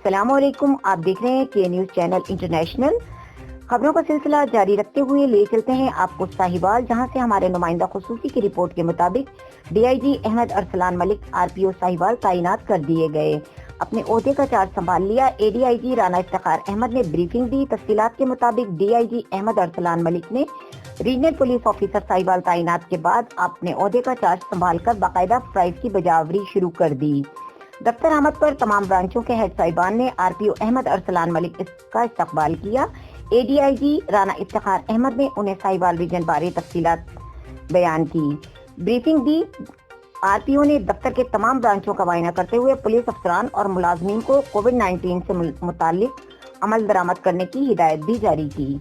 السلام علیکم، آپ دیکھ رہے ہیں کے نیوز چینل انٹرنیشنل۔ خبروں کا سلسلہ جاری رکھتے ہوئے لے چلتے ہیں آپ کو ساہیوال، جہاں سے ہمارے نمائندہ خصوصی کی رپورٹ کے مطابق D I G Ahmad Arsalan Malik RPO Sahiwal تعینات کر دیے گئے۔ اپنے عہدے کا چارج سنبھال لیا ADIG رانا افتخار احمد نے بریفنگ دی۔ تفصیلات کے مطابق DIG احمد ارسلان ملک نے ریجنل پولیس آفیسر ساہیوال تعینات کے بعد اپنے عہدے کا چارج سنبھال کر باقاعدہ فرائض کی بجاوری شروع کر دی۔ دفتر آمد پر تمام برانچوں کے ہیڈ صاحبان نے RPO احمد ارسلان ملک کا استقبال کیا۔ ADIG رانا افتخار احمد نے انہیں ساہیوال ریجن بارے تفصیلات بیان کی، بریفنگ دی۔ RPO نے دفتر کے تمام برانچوں کا معائنہ کرتے ہوئے پولیس افسران اور ملازمین کو COVID-19 سے متعلق عمل درآمد کرنے کی ہدایت بھی جاری کی۔